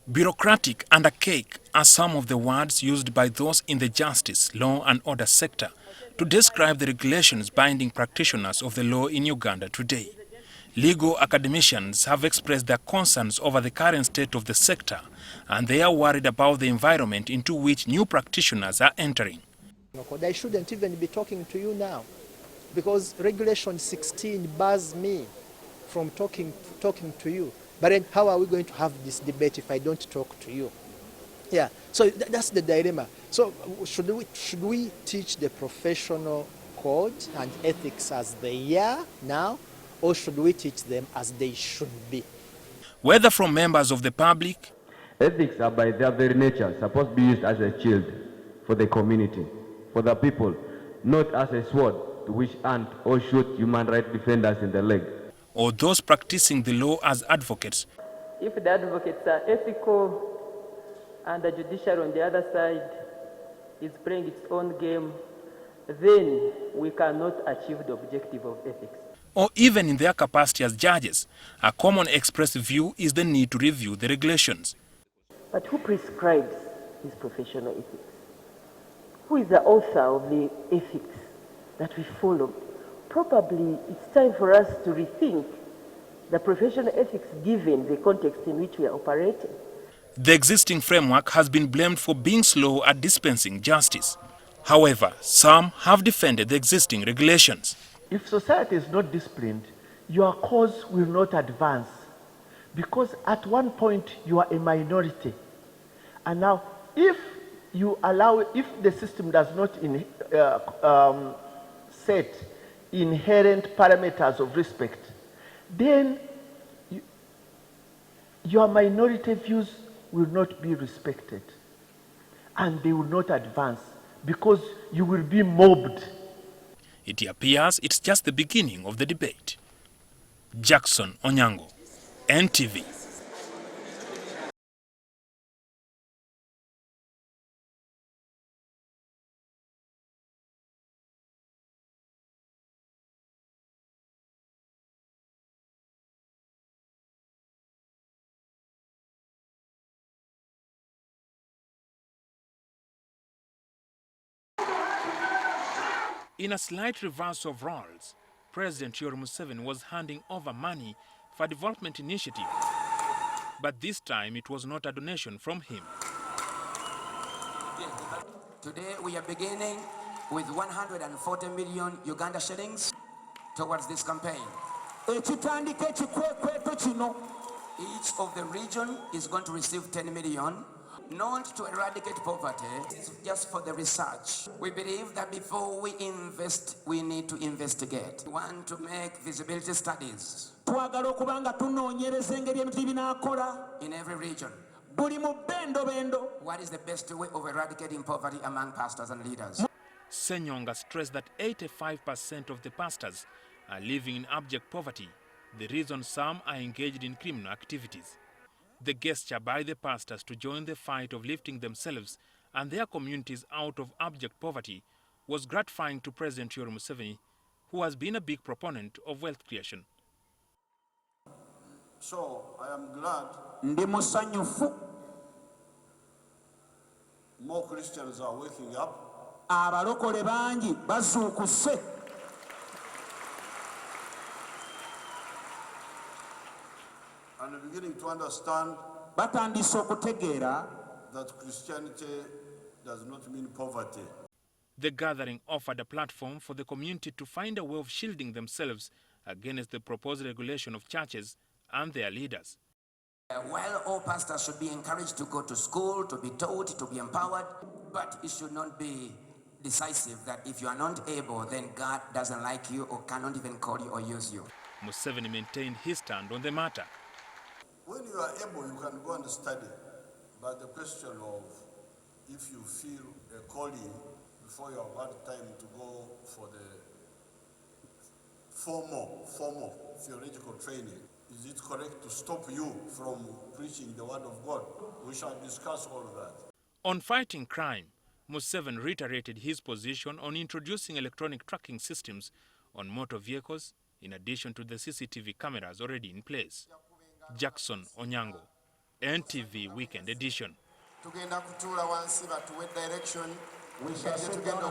Bureaucratic and archaic are some of the words used by those in the justice, law and order sector to describe the regulations binding practitioners of the law in Uganda today. Legal academicians have expressed their concerns over the current state of the sector, and they are worried about the environment into which new practitioners are entering. I shouldn't even be talking to you now, because Regulation 16 bars me from talking to you. But then how are we going to have this debate if I don't talk to you? Yeah, so that's the dilemma. So should we teach the professional code and ethics as they are now, or should we teach them as they should be? Whether from members of the public, ethics are by their very nature supposed to be used as a shield for the community, for the people, not as a sword to which hunt or shoot human rights defenders in the leg. or those practicing the law as advocates, if the advocates are ethical and the judiciary on the other side is playing its own game, then we cannot achieve the objective of ethics. or even in their capacity as judges, a common expressed view is the need to review the regulations. But who prescribes this professional ethics? Who is the author of the ethics that we follow? Probably it's time for us to rethink the professional ethics given the context in which we are operating. The existing framework has been blamed for being slow at dispensing justice. However, some have defended the existing regulations. If society is not disciplined, your cause will not advance, because at one point you are a minority. And now, if the system does not set inherent parameters of respect, then your minority views will not be respected, and they will not advance because you will be mobbed. It appears it's just the beginning of the debate. Jackson Onyango, NTV. In a slight reverse of roles, President Museveni was handing over money for a development initiative. But this time it was not a donation from him. Today we are beginning with 140 million Uganda shillings towards this campaign. Each of the region is going to receive 10 million. Not to eradicate poverty, it's just for the research. We believe that before we invest, we need to investigate. We want to make visibility studies in every region. What is the best way of eradicating poverty among pastors and leaders? Ssenyonga stressed that 85% of the pastors are living in abject poverty, the reason some are engaged in criminal activities. The gesture by the pastors to join the fight of lifting themselves and their communities out of abject poverty was gratifying to President Museveni, who has been a big proponent of wealth creation. So I am glad more Christians are waking up. And beginning to understand that Christianity does not mean poverty. The gathering offered a platform for the community to find a way of shielding themselves against the proposed regulation of churches and their leaders. While all pastors should be encouraged to go to school, to be taught, to be empowered, but it should not be decisive that if you are not able, then God doesn't like you or cannot even call you or use you. Museveni maintained his stand on the matter. When you are able, you can go and study. But the question of if you feel a calling before you have had time to go for the formal theological training, is it correct to stop you from preaching the word of God? We shall discuss all of that. On fighting crime, Museveni reiterated his position on introducing electronic tracking systems on motor vehicles in addition to the CCTV cameras already in place. Jackson Onyango, NTV Weekend Edition. Tugenda kutuula wansi batuwe direction. We shall sit down